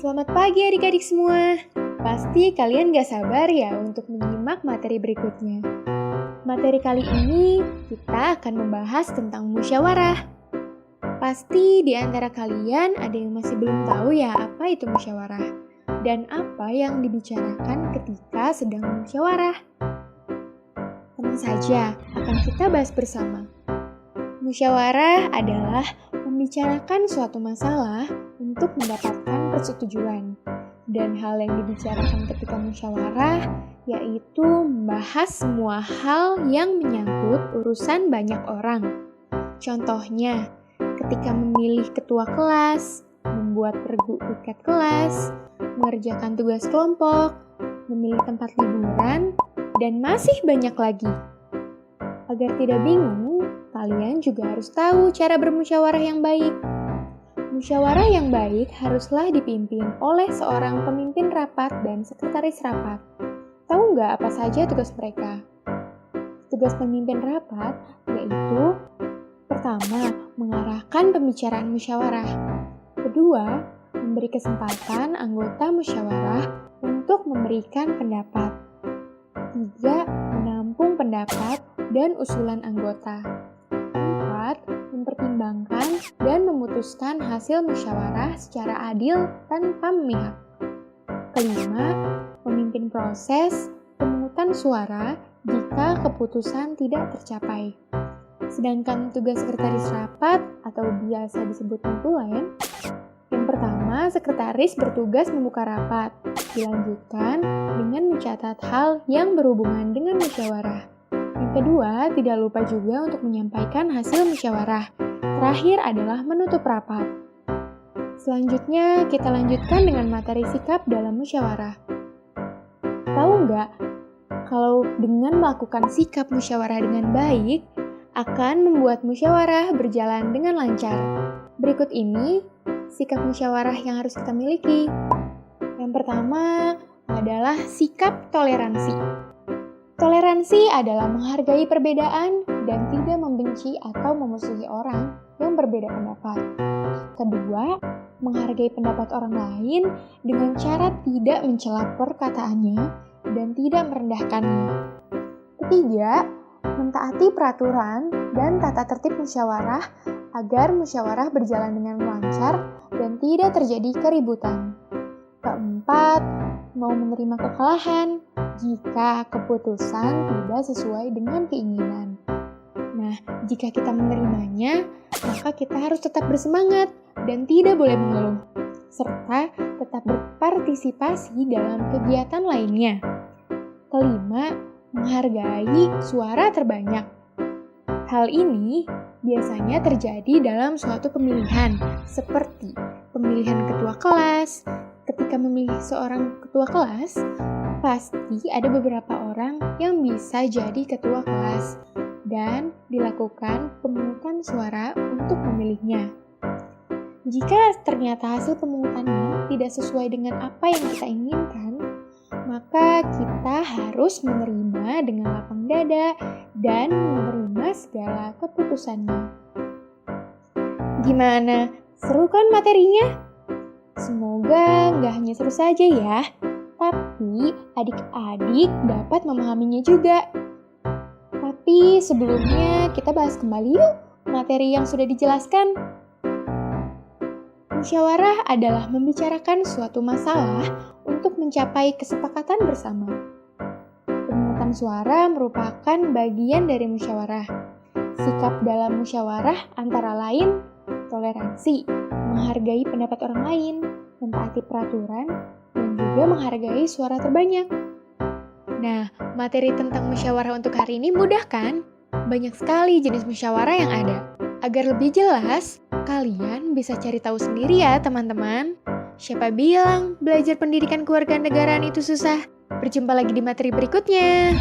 Selamat pagi adik-adik semua. Pasti kalian gak sabar ya untuk menyimak materi berikutnya. Materi kali ini kita akan membahas tentang musyawarah. Pasti di antara kalian ada yang masih belum tahu ya apa itu musyawarah dan apa yang dibicarakan ketika sedang musyawarah. Tenang saja, akan kita bahas bersama. Musyawarah adalah membicarakan suatu masalah untuk mendapatkan persetujuan. Dan hal yang dibicarakan ketika musyawarah yaitu membahas semua hal yang menyangkut urusan banyak orang. Contohnya, ketika memilih ketua kelas, membuat regu uket kelas, mengerjakan tugas kelompok, memilih tempat liburan, dan masih banyak lagi. Agar tidak bingung, kalian juga harus tahu cara bermusyawarah yang baik. Musyawarah yang baik haruslah dipimpin oleh seorang pemimpin rapat dan sekretaris rapat. Tahu nggak apa saja tugas mereka? Tugas pemimpin rapat yaitu pertama, mengarahkan pembicaraan musyawarah. Kedua, memberi kesempatan anggota musyawarah untuk memberikan pendapat. Ketiga, menampung pendapat dan usulan anggota. Keempat, mempertimbangkan dan memutuskan hasil musyawarah secara adil tanpa memihak. Kelima, memimpin proses pemungutan suara jika keputusan tidak tercapai. Sedangkan tugas sekretaris rapat atau biasa disebut kontulen, yang pertama, sekretaris bertugas membuka rapat, dilanjutkan dengan mencatat hal yang berhubungan dengan musyawarah. Yang kedua, tidak lupa juga untuk menyampaikan hasil musyawarah. Terakhir adalah menutup rapat. Selanjutnya, kita lanjutkan dengan materi sikap dalam musyawarah. Tahu nggak, kalau dengan melakukan sikap musyawarah dengan baik, akan membuat musyawarah berjalan dengan lancar. Berikut ini, sikap musyawarah yang harus kita miliki. Yang pertama adalah sikap toleransi. Toleransi adalah menghargai perbedaan dan tidak membenci atau memusuhi orang yang berbeda pendapat. Kedua, menghargai pendapat orang lain dengan cara tidak mencela perkataannya dan tidak merendahkannya. Ketiga, mentaati peraturan dan tata tertib musyawarah agar musyawarah berjalan dengan lancar dan tidak terjadi keributan. Keempat, mau menerima kekalahan jika keputusan tidak sesuai dengan keinginan. Nah, jika kita menerimanya, maka kita harus tetap bersemangat dan tidak boleh mengeluh, serta tetap berpartisipasi dalam kegiatan lainnya. Kelima, menghargai suara terbanyak. Hal ini biasanya terjadi dalam suatu pemilihan, seperti pemilihan ketua kelas. Ketika memilih seorang ketua kelas, pasti ada beberapa orang yang bisa jadi ketua kelas dan dilakukan pemungutan suara untuk memilihnya. Jika ternyata hasil pemungutannya tidak sesuai dengan apa yang kita inginkan, maka kita harus menerima dengan lapang dada dan menerima segala keputusannya. Gimana? Seru kan materinya? Semoga nggak hanya seru saja ya, tapi adik-adik dapat memahaminya juga. Tapi sebelumnya kita bahas kembali yuk materi yang sudah dijelaskan. Musyawarah adalah membicarakan suatu masalah untuk mencapai kesepakatan bersama. Pemungutan suara merupakan bagian dari musyawarah. Sikap dalam musyawarah antara lain toleransi, menghargai pendapat orang lain, mentaati peraturan, dan juga menghargai suara terbanyak. Nah, materi tentang musyawarah untuk hari ini mudah kan? Banyak sekali jenis musyawarah yang ada. Agar lebih jelas, kalian bisa cari tahu sendiri ya teman-teman. Siapa bilang belajar pendidikan kewarganegaraan itu susah? Berjumpa lagi di materi berikutnya.